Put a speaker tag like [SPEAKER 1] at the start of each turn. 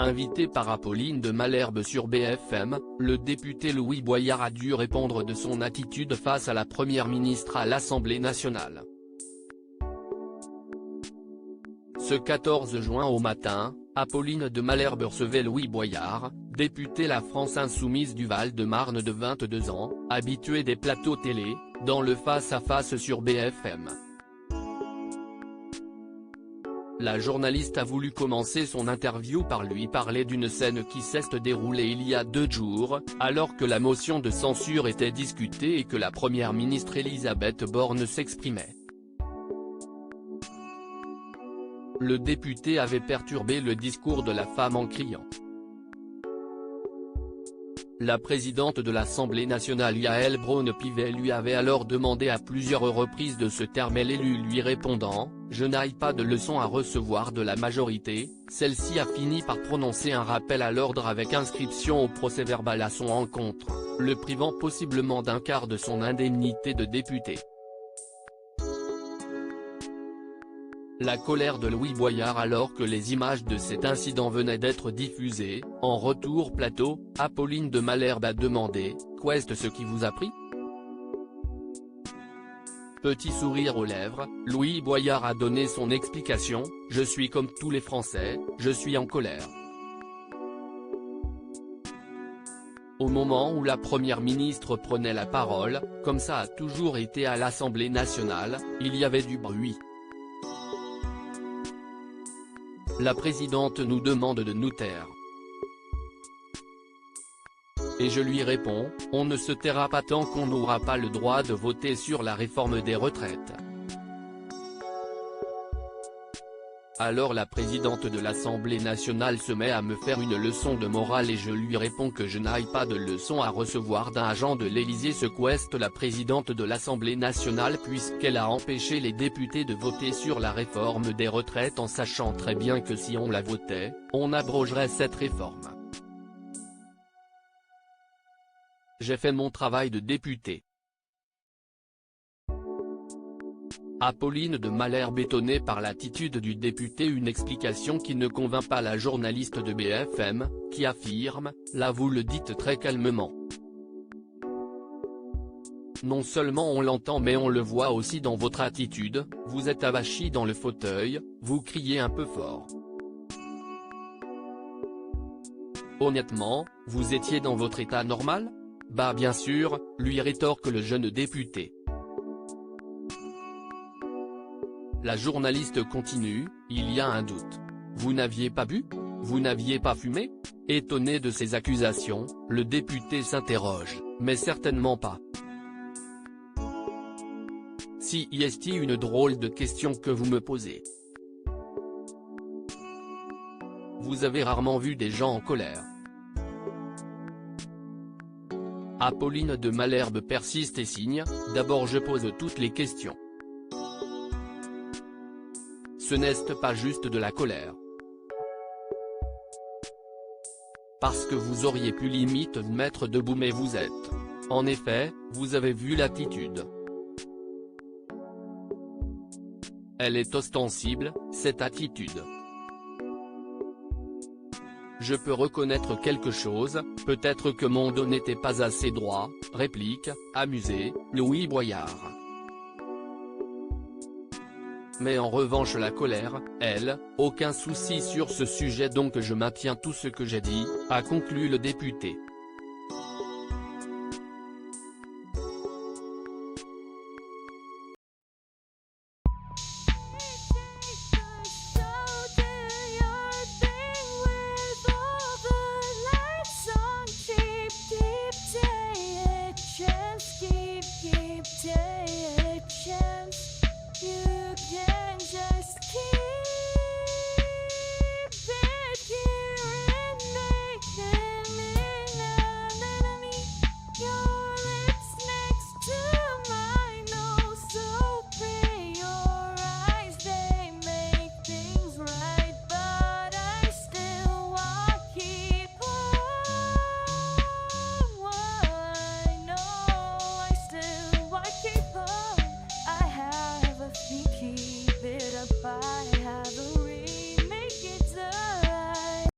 [SPEAKER 1] Invité par Apolline de Malherbe sur BFM, le député Louis Boyard a dû répondre de son attitude face à la première ministre à l'Assemblée nationale. Ce 14 juin au matin, Apolline de Malherbe recevait Louis Boyard, député La France Insoumise du Val-de-Marne de 22 ans, habitué des plateaux télé, dans le face-à-face sur BFM. La journaliste a voulu commencer son interview par lui parler d'une scène qui s'est déroulée il y a 2 jours, alors que la motion de censure était discutée et que la première ministre Elisabeth Borne s'exprimait. Le député avait perturbé le discours de la femme en criant. La présidente de l'Assemblée nationale Yaël Braun-Pivet lui avait alors demandé à plusieurs reprises de se taire, mais l'élu lui répondant « Je n'aille pas de leçons à recevoir de la majorité », celle-ci a fini par prononcer un rappel à l'ordre avec inscription au procès-verbal à son encontre, le privant possiblement d'un quart de son indemnité de député. La colère de Louis Boyard alors que les images de cet incident venaient d'être diffusées. En retour plateau, Apolline de Malherbe a demandé « Qu'est-ce ce qui vous a pris ?» Petit sourire aux lèvres, Louis Boyard a donné son explication « Je suis comme tous les Français, je suis en colère. » Au moment où la première ministre prenait la parole, comme ça a toujours été à l'Assemblée nationale, il y avait du bruit. La présidente nous demande de nous taire. Et je lui réponds, on ne se taira pas tant qu'on n'aura pas le droit de voter sur la réforme des retraites. Alors la présidente de l'Assemblée nationale se met à me faire une leçon de morale et je lui réponds que je n'aille pas de leçon à recevoir d'un agent de l'Élysée, sequestre la présidente de l'Assemblée nationale puisqu'elle a empêché les députés de voter sur la réforme des retraites en sachant très bien que si on la votait, on abrogerait cette réforme. J'ai fait mon travail de député. Apolline de Malherbe étonnée par l'attitude du député, une explication qui ne convainc pas la journaliste de BFM, qui affirme « Là vous le dites très calmement. Non seulement on l'entend mais on le voit aussi dans votre attitude, vous êtes avachi dans le fauteuil, vous criez un peu fort. Honnêtement, vous étiez dans votre état normal ? Bah bien sûr, lui rétorque le jeune député. La journaliste continue, il y a un doute. Vous n'aviez pas bu ? Vous n'aviez pas fumé ? Étonné de ces accusations, le député s'interroge, mais certainement pas. Si est une drôle de question que vous me posez. Vous avez rarement vu des gens en colère. Apolline de Malherbe persiste et signe, d'abord je pose toutes les questions. Ce n'est pas juste de la colère. Parce que vous auriez pu limite vous mettre debout mais vous êtes. En effet, vous avez vu l'attitude. Elle est ostensible, cette attitude. Je peux reconnaître quelque chose, peut-être que mon dos n'était pas assez droit, réplique, amusé, Louis Boyard. Mais en revanche la colère, elle, aucun souci sur ce sujet donc je maintiens tout ce que j'ai dit, a conclu le député.
[SPEAKER 2] Keep it apart.